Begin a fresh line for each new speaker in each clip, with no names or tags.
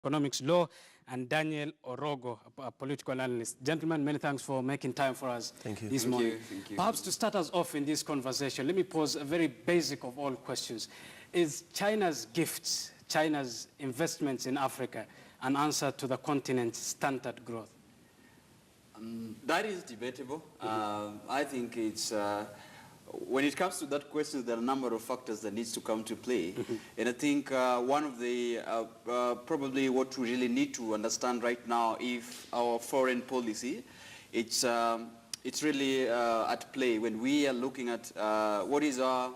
Economics Law, and Daniel Orogo, a political analyst. Gentlemen, many thanks for making time for us this morning.
Thank you.
Perhaps to start us off in this conversation, let me pose a very basic of all questions. Is China's gifts, China's investments in Africa, an answer to the continent's stunted growth?
That is debatable. I think it's, when it comes to that question, there are a number of factors that needs to come to play. And I think one of the, probably what we really need to understand right now, if our foreign policy, it's really at play when we are looking at what is our,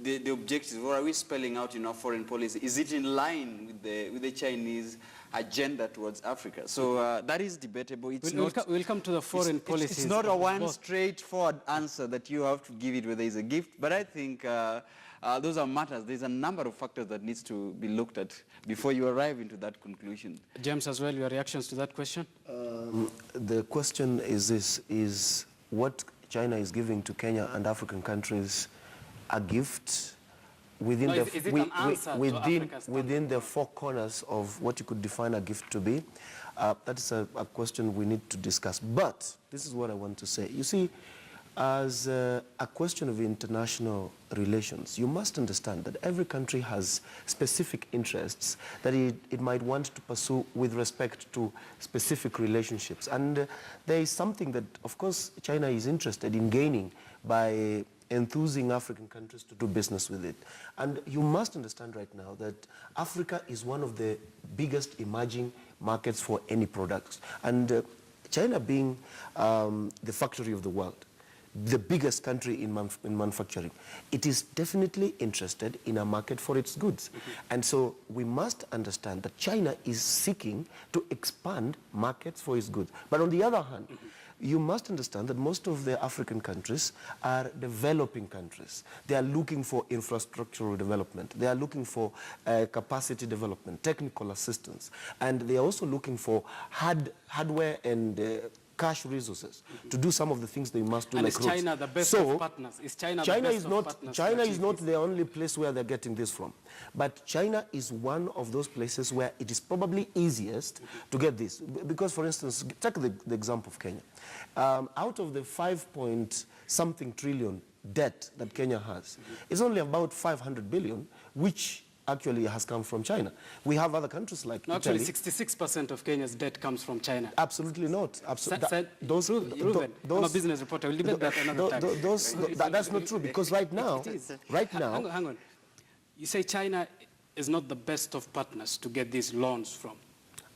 the objectives, what are we spelling out in our foreign policy? Is it in line with the Chinese agenda towards Africa? So that is debatable.
We'll come to the foreign policies.
It's not a one straightforward answer that you have to give it whether it's a gift, but I think those are matters. There's a number of factors that needs to be looked at before you arrive into that conclusion.
James, as well, your reactions to that question?
The question is this, is what China is giving to Kenya and African countries a gift within, within the four corners of what you could define a gift to be? That is a question we need to discuss. But this is what I want to say. You see, as a question of international relations, you must understand that every country has specific interests that it might want to pursue with respect to specific relationships. And there is something that, of course, China is interested in gaining by enthusing African countries to do business with it. And you must understand right now that Africa is one of the biggest emerging markets for any products. And China being the factory of the world, the biggest country in manufacturing, it is definitely interested in a market for its goods. And so we must understand that China is seeking to expand markets for its goods. But on the other hand, you must understand that most of the African countries are developing countries. They are looking for infrastructural development. They are looking for capacity development, technical assistance. And they are also looking for hardware and cash resources to do some of the things they must do.
And
like
is China the best of partners? Is China the best of partners?
China is not the only place where they're getting this from. But China is one of those places where it is probably easiest to get this. Because, for instance, take the example of Kenya. Out of the 5-point-something trillion debt that Kenya has, it's only about 500 billion, which actually has come from China. We have other countries like
Italy.
Actually,
66% of Kenya's debt comes from China.
Absolutely not.
I'm a business reporter. We'll debate that another time.
That's not true, because right now...
Hang on. You say China is not the best of partners to get these loans from.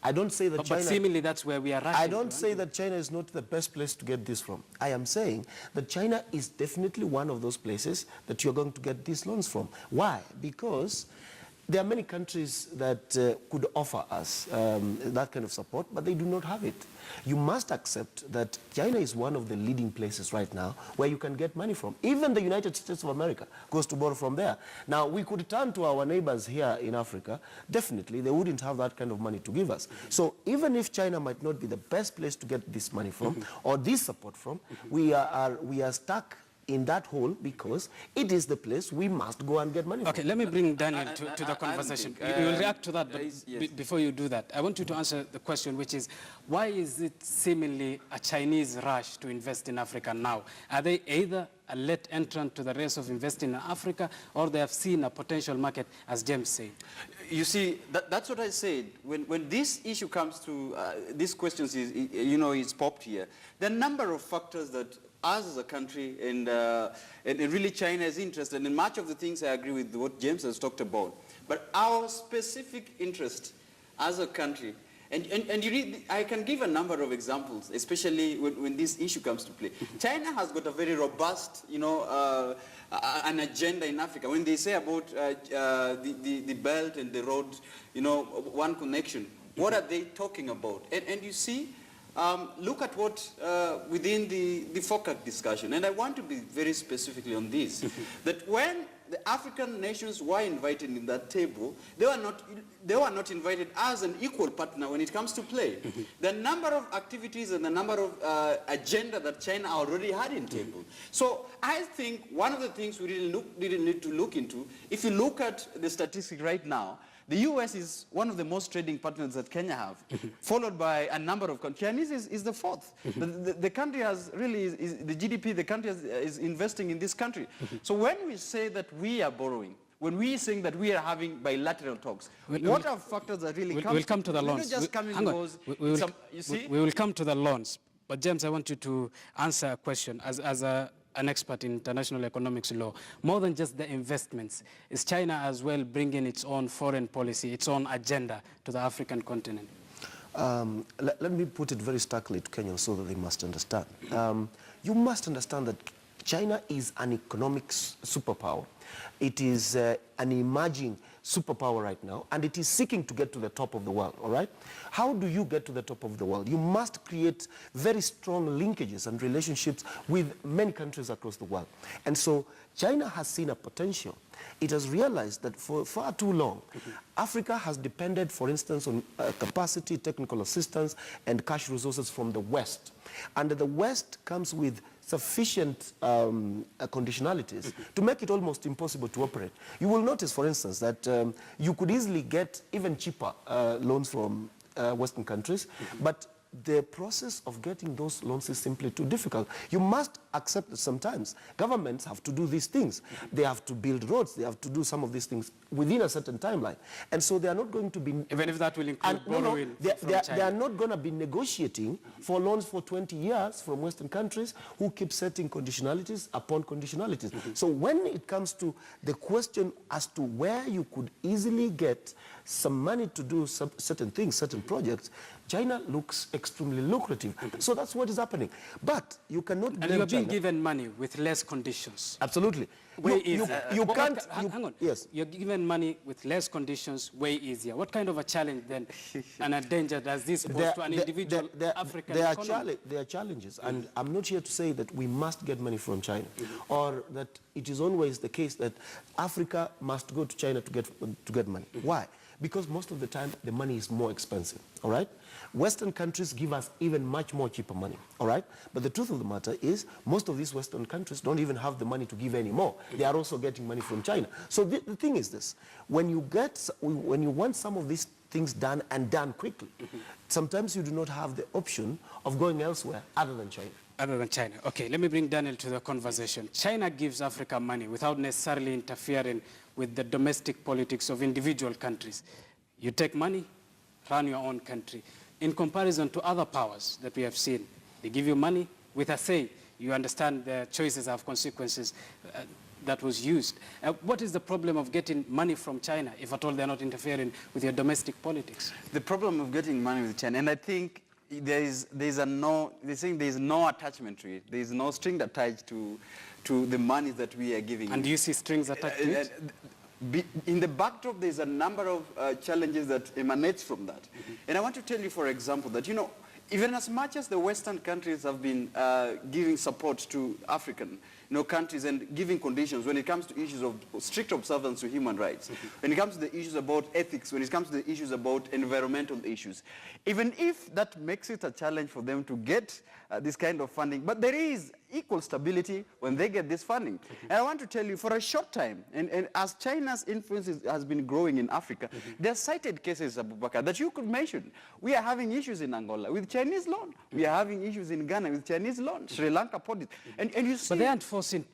I don't say that China...
But seemingly that's where we are rushing.
I don't say that China is not the best place to get this from. I am saying that China is definitely one of those places that you're going to get these loans from. Why? Because there are many countries that could offer us that kind of support, but they do not have it. You must accept that China is one of the leading places right now where you can get money from. Even the United States of America goes to borrow from there. Now, we could turn to our neighbors here in Africa. Definitely, they wouldn't have that kind of money to give us. So even if China might not be the best place to get this money from or this support from, we are stuck in that hole because it is the place we must go and get money from.
Okay, let me bring Daniel to the conversation. You will react to that, but before you do that, I want you to answer the question, which is, why is it seemingly a Chinese rush to invest in Africa now? Are they either a late entrant to the race of investing in Africa, or they have seen a potential market, as James said?
You see, that's what I said. When this issue comes to, these questions, is popped here, there are a number of factors that us as a country and really China is interested in much of the things. I agree with what James has talked about. But our specific interest as a country, and you read, I can give a number of examples, especially when this issue comes to play. China has got a very robust, an agenda in Africa. When they say about the belt and the road, one connection, what are they talking about? And you see, look at what within the FOCAC discussion, and I want to be very specifically on this, that when the African nations were invited in that table, they were not invited as an equal partner when it comes to play. The number of activities and the number of agenda that China already had in table. So I think one of the things we really need to look into, if you look at the statistics right now, The US is one of the most trading partners that Kenya have, followed by a number of countries. Chinese is the fourth. The country has really, the GDP, the country is investing in this country. So when we say that we are borrowing, when we saying that we are having bilateral talks, what are factors that really come?
We'll come to the loans. We will come to the loans. But James, I want you to answer a question as an expert in international economics law. More than just the investments, is China as well bringing its own foreign policy, its own agenda to the African continent?
Let me put it very starkly to Kenyans so that they must understand. You must understand that China is an economic superpower. It is an emerging superpower right now, and it is seeking to get to the top of the world, all right? How do you get to the top of the world? You must create very strong linkages and relationships with many countries across the world. And so China has seen a potential. It has realized that for far too long, Africa has depended, for instance, on capacity, technical assistance, and cash resources from the West. And the West comes with sufficient conditionalities to make it almost impossible to operate. You will notice, for instance, that you could easily get even cheaper loans from Western countries, but the process of getting those loans is simply too difficult. You must accept that sometimes governments have to do these things. They have to build roads. They have to do some of these things within a certain timeline. And so they are not going to be...
Even if that will include borrowing from China.
They are not going to be negotiating for loans for 20 years from Western countries who keep setting conditionalities upon conditionalities. So when it comes to the question as to where you could easily get some money to do certain things, certain projects, China looks extremely lucrative. So that's what is happening. But you cannot blame China.
And you're being given money with less conditions.
Absolutely. You can't...
Hang on.
Yes.
You're given money with less conditions, way easier. What kind of a challenge then and a danger does this pose to an individual African economy?
There are challenges. And I'm not here to say that we must get money from China or that it is always the case that Africa must go to China to get money. Why? Because most of the time, the money is more expensive, all right? Western countries give us even much more cheaper money, all right? But the truth of the matter is, most of these Western countries don't even have the money to give anymore. They are also getting money from China. So the thing is this, when you want some of these things done and done quickly, sometimes you do not have the option of going elsewhere other than China.
Other than China. Okay, let me bring Daniel to the conversation. China gives Africa money without necessarily interfering with the domestic politics of individual countries. You take money, run your own country. In comparison to other powers that we have seen, they give you money with a say. You understand the choices have consequences that was used. What is the problem of getting money from China, if at all they're not interfering with your domestic politics?
The problem of getting money with China, and I think they're saying there's no attachment to it. There's no string attached to the money that we are giving.
And do you see strings attached to it?
In the backdrop, there's a number of challenges that emanates from that. And I want to tell you, for example, that, you know, even as much as the Western countries have been giving support to African countries and giving conditions when it comes to issues of strict observance to human rights, when it comes to the issues about ethics, when it comes to the issues about environmental issues, even if that makes it a challenge for them to get this kind of funding, but there is equal stability when they get this funding. And I want to tell you, for a short time, and as China's influence has been growing in Africa, there are cited cases, Abubakar, that you could mention. We are having issues in Angola with Chinese loan. We are having issues in Ghana with Chinese loan. Sri Lanka put it. And you see...
But they aren't forcing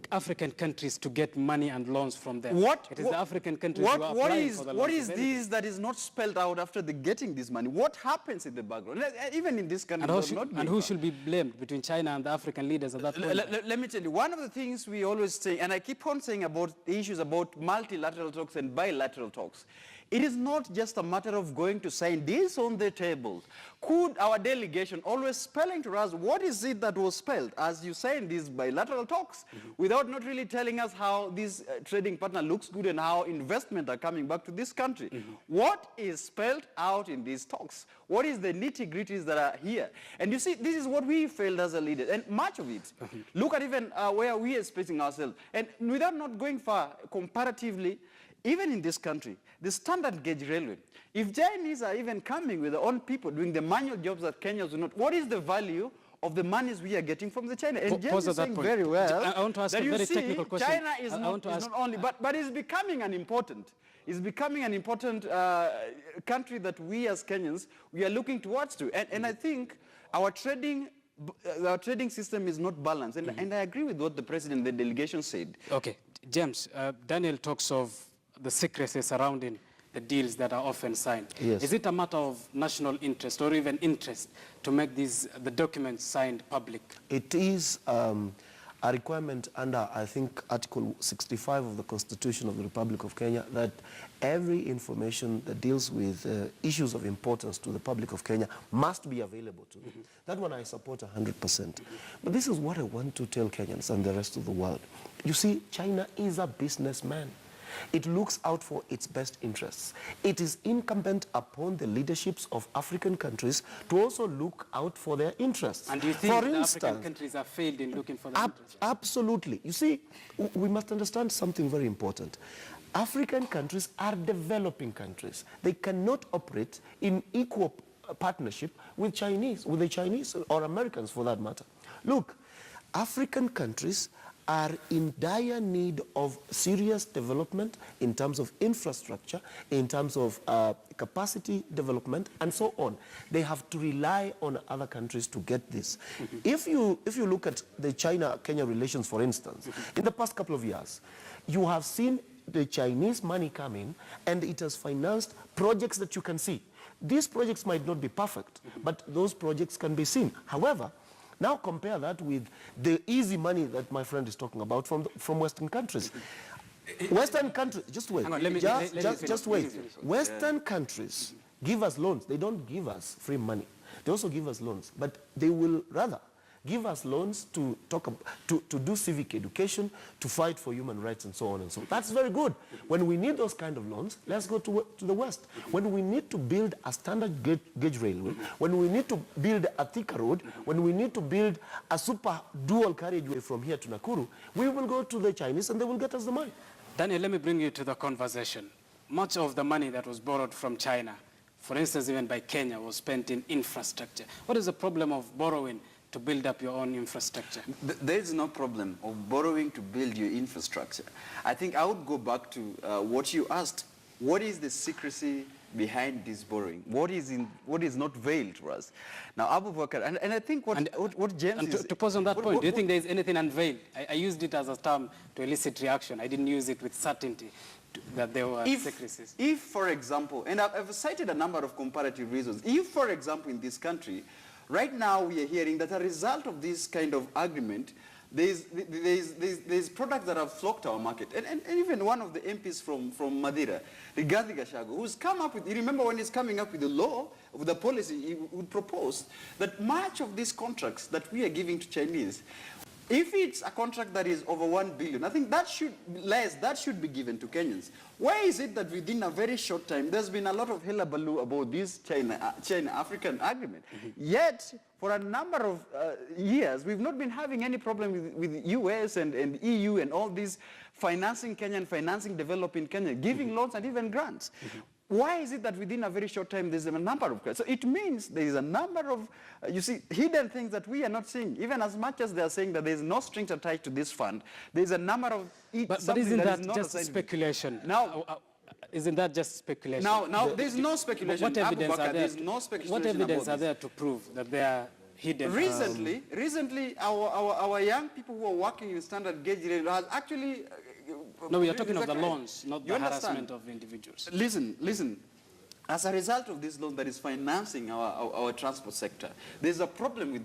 African countries to get money and loans from them. It is the African countries who are applying for the loans.
What is this that is not spelled out after getting this money? What happens in the background? Even in this country,
and who should be blamed between China and the African leaders at that point?
Let me tell you, one of the things we always say, and I keep on saying about the issues about multilateral talks and bilateral talks, it is not just a matter of going to sign this on the table. Could our delegation always spelling to us what is it that was spelled as you say in these bilateral talks without not really telling us how this trading partner looks good and how investment are coming back to this country? What is spelled out in these talks? What is the nitty-gritties that are here? And you see, this is what we failed as a leader, and much of it. Look at even where we are spacing ourselves. And without not going far, comparatively, even in this country, the standard gauge railway, if Chinese are even coming with their own people doing the manual jobs that Kenyans do not, what is the value of the monies we are getting from the China? And James is saying very well
I want to ask
that
a very technical question.
China is not only, but it's becoming an important. is becoming an important country that we as Kenyans, we are looking towards to. And I think our trading system is not balanced. And I agree with what the president, the delegation said.
Okay, James, Daniel talks of the secrecy surrounding the deals that are often signed.
Yes.
Is it a matter of national interest or even interest to make the documents signed public?
It is a requirement under, I think, Article 65 of the Constitution of the Republic of Kenya that every information that deals with issues of importance to the public of Kenya must be available to them. That one I support 100%. But this is what I want to tell Kenyans and the rest of the world. You see, China is a businessman. It looks out for its best interests. It is incumbent upon the leaderships of African countries to also look out for their interests.
And do you think the African countries have failed in looking for their interests?
Absolutely. You see, we must understand something very important. African countries are developing countries. They cannot operate in equal partnership with the Chinese or Americans for that matter. Look, African countries are in dire need of serious development in terms of infrastructure, in terms of capacity development, and so on. They have to rely on other countries to get this. If you look at the China-Kenya relations, for instance, in the past couple of years, you have seen the Chinese money come in, and it has financed projects that you can see. These projects might not be perfect, but those projects can be seen. However, now compare that with the easy money that my friend is talking about from Western countries. Western countries, just wait. Just wait. Western countries give us loans. They don't give us free money. They also give us loans, but they will rather give us loans to do civic education, to fight for human rights, and so on and so on. That's very good. When we need those kind of loans, let's go to the West. When we need to build a standard gauge railway, when we need to build a Thika road, when we need to build a super dual carriageway from here to Nakuru, we will go to the Chinese and they will get us the money.
Daniel, let me bring you to the conversation. Much of the money that was borrowed from China, for instance, even by Kenya, was spent in infrastructure. What is the problem of borrowing to build up your own infrastructure?
There is no problem of borrowing to build your infrastructure. I think I would go back to what you asked. What is the secrecy behind this borrowing? What is not veiled to us? Now, Abu Bakr, and I think what James is...
To pause on that point, do you think there is anything unveiled? I used it as a term to elicit reaction. I didn't use it with certainty that there were secrecies.
If, for example, and I've cited a number of comparative reasons. If, for example, in this country, right now we are hearing that as a result of this kind of agreement, there's products that have flocked our market. And even one of the MPs from Madeira, Rigathi Gachagua, who's come up with, you remember when he's coming up with the law, with the policy, he would propose that much of these contracts that we are giving to Chinese, if it's a contract that is over 1 billion, I think that should be given to Kenyans. Why is it that within a very short time, there's been a lot of hullabaloo about this China-African agreement? Yet, for a number of years, we've not been having any problem with US and EU and all these financing Kenya and financing developing Kenya, giving loans and even grants. Why is it that within a very short time there's a number of grants? So it means there is a number of, you see, hidden things that we are not seeing. Even as much as they are saying that there is no strings attached to this fund, there is a number of...
But isn't that just speculation?
Now,
isn't that just speculation?
Now there's no speculation.
What evidence are there?
There's no speculation.
What evidence are there to prove that they are hidden?
Recently, our young people who are working in standard gauge rail has actually...
No, we are talking of the loans, not the harassment of individuals.
Listen. As a result of this loan that is financing our transport sector, there's a problem with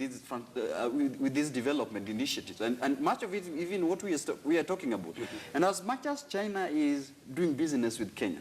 these development initiatives, and much of it, even what we are talking about. And as much as China is doing business with Kenya,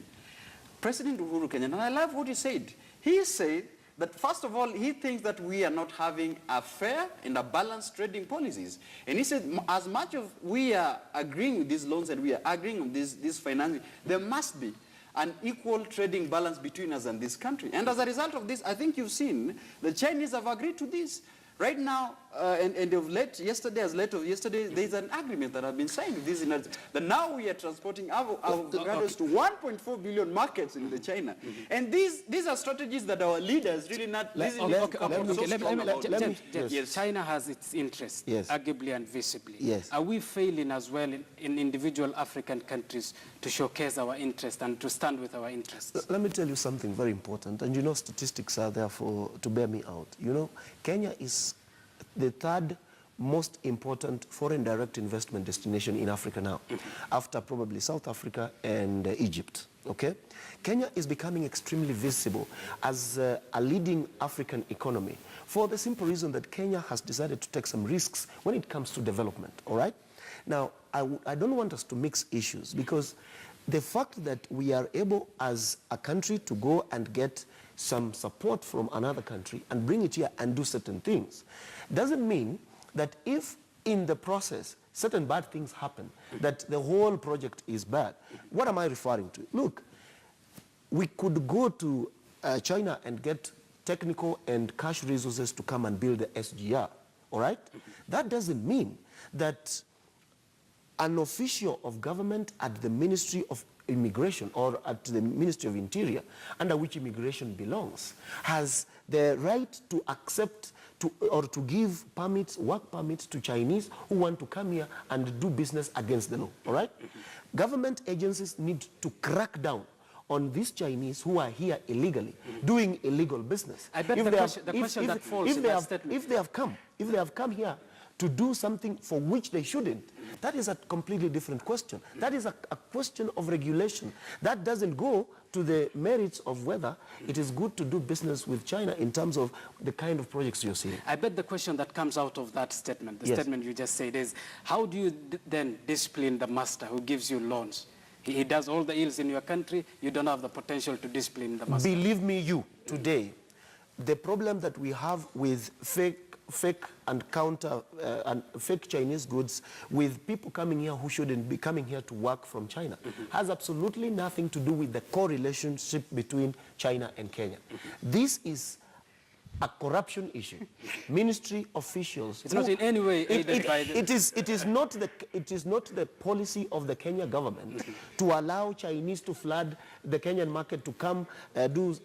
President Uhuru Kenyatta, and I love what he said. He said that first of all, he thinks that we are not having a fair and a balanced trading policies. And he said, as much as we are agreeing with these loans and we are agreeing on this financing, there must be an equal trading balance between us and this country. And as a result of this, I think you've seen the Chinese have agreed to this. Right now, and of late, as late of yesterday, there's an agreement that has been signed with these United States. That now we are transporting avocados to 1.4 billion markets in China. And these are strategies that our leaders really not...
China has its interests, arguably and visibly.
Yes.
Are we failing as well in individual African countries to showcase our interest and to stand with our interests?
Let me tell you something very important, and you know statistics are there to bear me out. You know, Kenya is the third most important foreign direct investment destination in Africa now, after probably South Africa and Egypt, okay? Kenya is becoming extremely visible as a leading African economy for the simple reason that Kenya has decided to take some risks when it comes to development, all right? Now, I don't want us to mix issues, because the fact that we are able as a country to go and get some support from another country and bring it here and do certain things doesn't mean that if in the process certain bad things happen, that the whole project is bad. What am I referring to? Look, we could go to China and get technical and cash resources to come and build the SGR, all right? That doesn't mean that an official of government at the Ministry of Immigration or at the Ministry of Interior, under which immigration belongs, has the right to accept or to give permits, work permits to Chinese who want to come here and do business against the law, all right? Government agencies need to crack down on these Chinese who are here illegally, doing illegal business.
I bet the question that falls in that statement.
If they have come here to do something for which they shouldn't, that is a completely different question. That is a question of regulation. That doesn't go to the merits of whether it is good to do business with China in terms of the kind of projects you're seeing.
I bet the question that comes out of that statement, the statement you just said, is how do you then discipline the master who gives you loans? He does all the ills in your country, you don't have the potential to discipline the master.
Believe me, today, the problem that we have with fake and fake Chinese goods with people coming here who shouldn't be coming here to work from China has absolutely nothing to do with the correlationship between China and Kenya. This is a corruption issue. Ministry officials...
It's not in any way aided by the...
It is not the policy of the Kenya government to allow Chinese to flood the Kenyan market to come do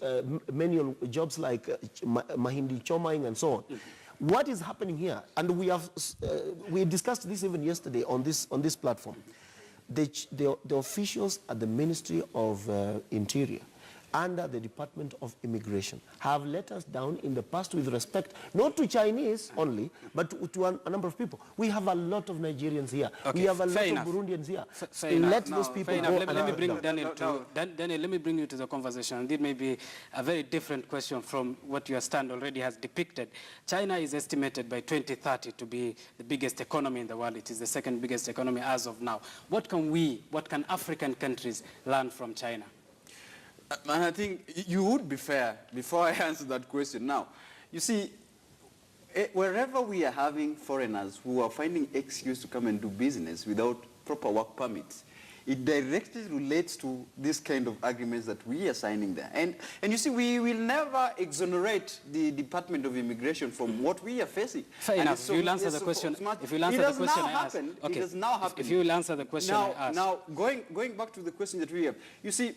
manual jobs like mahindi chomaing and so on. What is happening here, and we discussed this even yesterday on this platform, the officials at the Ministry of Interior under the Department of Immigration have let us down in the past with respect, not to Chinese only, but to a number of people. We have a lot of Nigerians here.
Okay,
we have a lot
enough.
of Burundians here.
Let
those people go.
Let me bring Daniel to... Daniel, let me bring you to the conversation. And it may be a very different question from what your stand already has depicted. China is estimated by 2030 to be the biggest economy in the world. It is the second biggest economy as of now. What can African countries learn from China?
And I think you would be fair before I answer that question. Now, you see, wherever we are having foreigners who are finding excuse to come and do business without proper work permits, it directly relates to this kind of agreements that we are signing there. And you see, we will never exonerate the Department of Immigration from what we are facing.
Fair enough. If you'll answer the question, if you'll answer the question I asked.
Okay. It does now happen.
If you will answer the question I asked.
Now, going back to the question that we have, you see,